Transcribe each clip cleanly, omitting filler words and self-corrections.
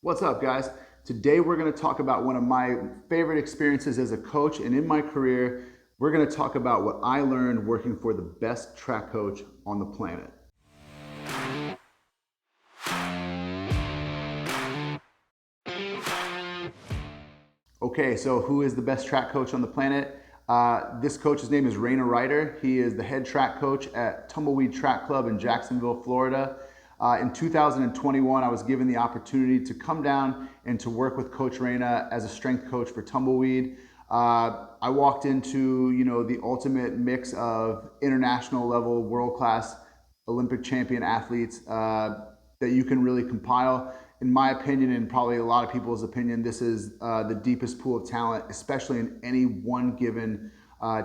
What's up, guys? Today we're going to talk about one of my favorite experiences as a coach, and in my career, we're going to talk about what I learned working for the best track coach on the planet. Okay, so who is the best track coach on the planet? This coach's name is Raina Ryder. He is the head track coach at Tumbleweed Track Club in Jacksonville, Florida. In 2021, I was given the opportunity to come down and to work with Coach Raina as a strength coach for Tumbleweed. I walked into, the ultimate mix of international level, world-class Olympic champion athletes that you can really compile. In my opinion, and probably a lot of people's opinion, this is the deepest pool of talent, especially in any one given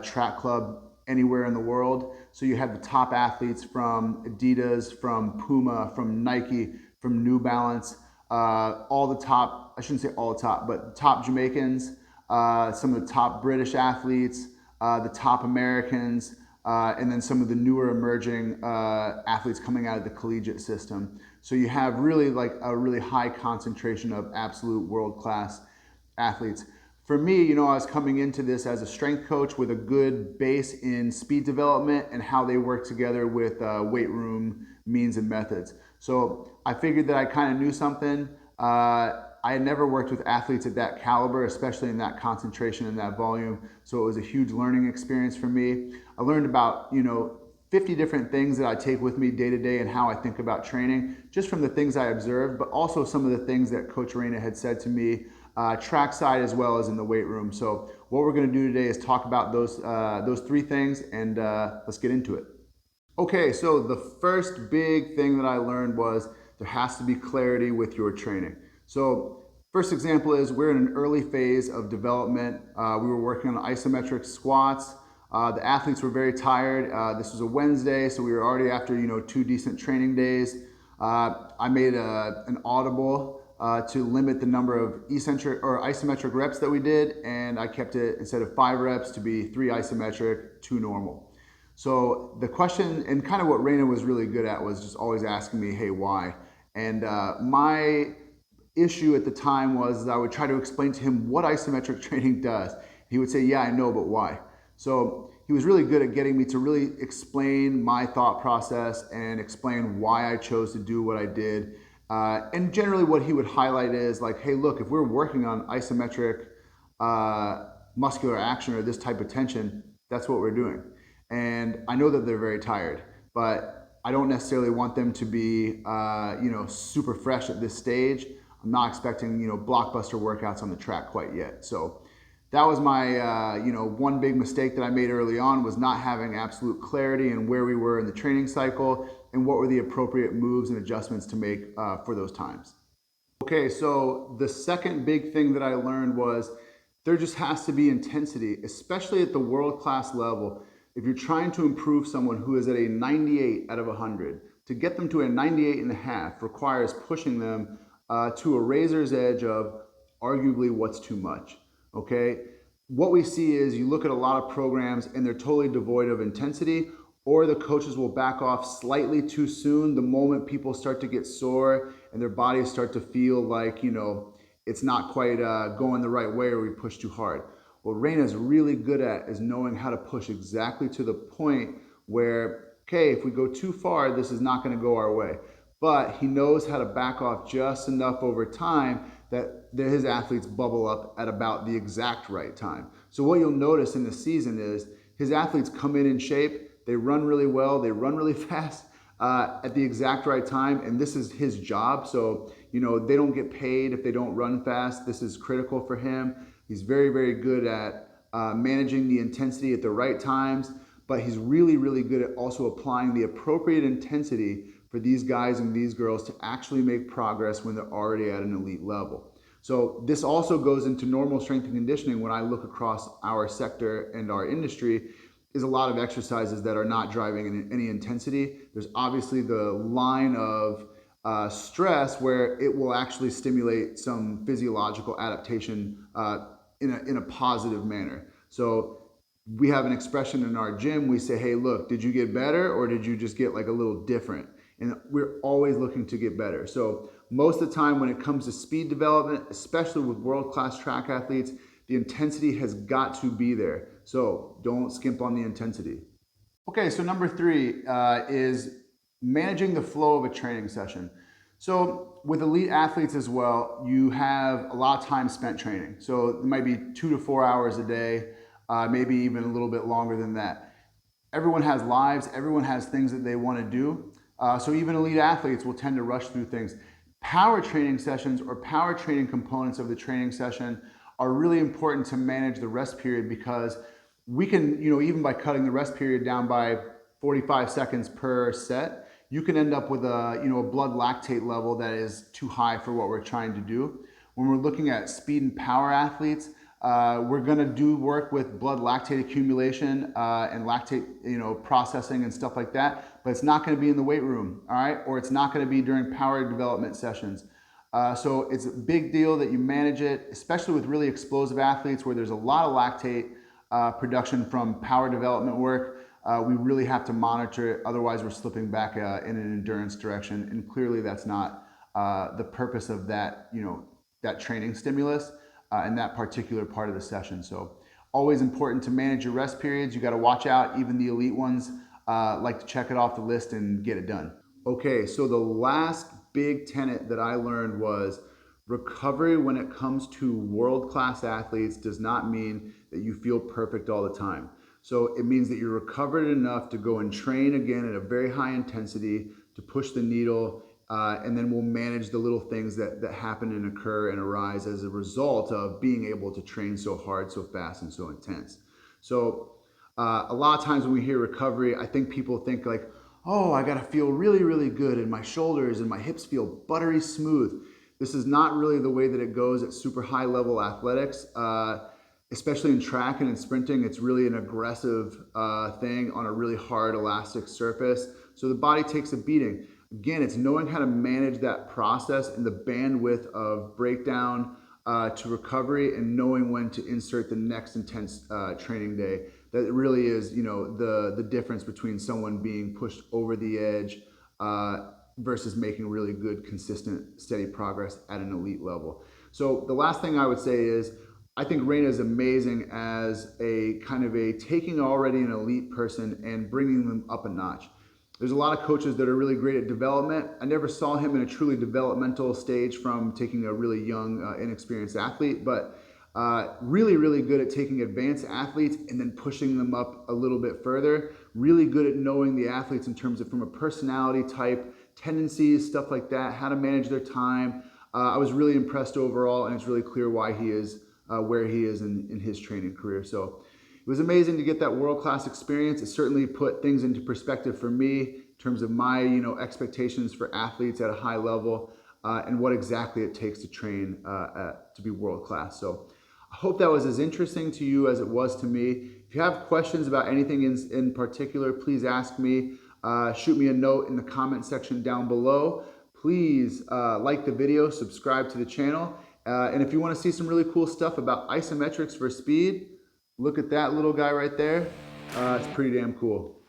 track club anywhere in the world. So you have the top athletes from Adidas, from Puma, from Nike, from New Balance, all the top, I shouldn't say all the top, but top Jamaicans, some of the top British athletes, the top Americans, and then some of the newer emerging athletes coming out of the collegiate system. So you have really like a really high concentration of absolute world-class athletes. For me, I was coming into this as a strength coach with a good base in speed development and how they work together with weight room means and methods. So I figured that I kind of knew something. I had never worked with athletes at that caliber, especially in that concentration and that volume. So it was a huge learning experience for me. I learned about, 50 different things that I take with me day to day and how I think about training, just from the things I observed, but also some of the things that Coach Raina had said to me, trackside as well as in the weight room. So what we're going to do today is talk about those three things, and let's get into it. Okay, so the first big thing that I learned was there has to be clarity with your training. So first example is we're in an early phase of development. We were working on isometric squats. The athletes were very tired. This was a Wednesday, so we were already after 2 decent training days. I made an audible to limit the number of eccentric or isometric reps that we did, and I kept it, instead of 5 reps, to be 3 isometric, 2 normal. So the question, and kind of what Raina was really good at, was just always asking me, hey, why? And my issue at the time was I would try to explain to him what isometric training does. He would say, yeah, I know, but why? So he was really good at getting me to really explain my thought process and explain why I chose to do what I did. And generally what he would highlight is like, hey, look, if we're working on isometric muscular action or this type of tension, that's what we're doing. And I know that they're very tired, but I don't necessarily want them to be, super fresh at this stage. I'm not expecting, blockbuster workouts on the track quite yet. So that was my, one big mistake that I made early on, was not having absolute clarity in where we were in the training cycle and what were the appropriate moves and adjustments to make for those times. Okay, so the second big thing that I learned was there just has to be intensity, especially at the world-class level. If you're trying to improve someone who is at a 98 out of 100, to get them to a 98 and a half requires pushing them to a razor's edge of arguably what's too much. Okay, what we see is you look at a lot of programs and they're totally devoid of intensity, or the coaches will back off slightly too soon the moment people start to get sore and their bodies start to feel like, it's not quite going the right way, or we push too hard. What Raina's really good at is knowing how to push exactly to the point where, okay, if we go too far, this is not going to go our way. But he knows how to back off just enough over time that his athletes bubble up at about the exact right time. So what you'll notice in the season is his athletes come in shape, they run really well, they run really fast at the exact right time, and this is his job. So, they don't get paid if they don't run fast. This is critical for him. He's very, very good at managing the intensity at the right times, but he's really, really good at also applying the appropriate intensity for these guys and these girls to actually make progress when they're already at an elite level. So this also goes into normal strength and conditioning. When I look across our sector and our industry, is a lot of exercises that are not driving any intensity. There's obviously the line of stress where it will actually stimulate some physiological adaptation in a positive manner. So we have an expression in our gym. We say, hey, look, did you get better or did you just get like a little different? And we're always looking to get better. So most of the time when it comes to speed development, especially with world-class track athletes, the intensity has got to be there. So don't skimp on the intensity. Okay, so number 3 is managing the flow of a training session. So with elite athletes as well, you have a lot of time spent training. So it might be 2 to 4 hours a day, maybe even a little bit longer than that. Everyone has lives, everyone has things that they want to do. So even elite athletes will tend to rush through things. Power training sessions or power training components of the training session are really important to manage the rest period, because we can, even by cutting the rest period down by 45 seconds per set, you can end up with a blood lactate level that is too high for what we're trying to do. When we're looking at speed and power athletes, we're going to do work with blood lactate accumulation and lactate processing and stuff like that, but it's not going to be in the weight room, all right? Or it's not going to be during power development sessions. So it's a big deal that you manage it, especially with really explosive athletes where there's a lot of lactate production from power development work. We really have to monitor it, otherwise we're slipping back in an endurance direction, and clearly that's not the purpose of that, that training stimulus in that particular part of the session. So always important to manage your rest periods. You got to watch out. Even the elite ones like to check it off the list and get it done. Okay, so the last big tenet that I learned was recovery when it comes to world-class athletes does not mean that you feel perfect all the time. So it means that you're recovered enough to go and train again at a very high intensity, to push the needle, and then we'll manage the little things that happen and occur and arise as a result of being able to train so hard, so fast, and so intense. So a lot of times when we hear recovery, I think people think like, oh, I gotta feel really, really good, and my shoulders and my hips feel buttery smooth. This is not really the way that it goes at super high level athletics. Especially in track and in sprinting, it's really an aggressive thing on a really hard elastic surface. So the body takes a beating. Again, it's knowing how to manage that process and the bandwidth of breakdown to recovery, and knowing when to insert the next intense training day. That really is, the difference between someone being pushed over the edge versus making really good, consistent, steady progress at an elite level. So the last thing I would say is, I think Reina is amazing as a kind of a taking already an elite person and bringing them up a notch. There's a lot of coaches that are really great at development. I never saw him in a truly developmental stage from taking a really young, inexperienced athlete, but really, really good at taking advanced athletes and then pushing them up a little bit further. Really good at knowing the athletes in terms of from a personality type, tendencies, stuff like that, how to manage their time. I was really impressed overall, and it's really clear why he is where he is in his training career. So it was amazing to get that world-class experience. It certainly put things into perspective for me in terms of my expectations for athletes at a high level and what exactly it takes to train to be world-class. So I hope that was as interesting to you as it was to me. If you have questions about anything in particular, please ask me. Shoot me a note in the comment section down below. Please like the video, subscribe to the channel. And if you want to see some really cool stuff about isometrics for speed, look at that little guy right there. It's pretty damn cool.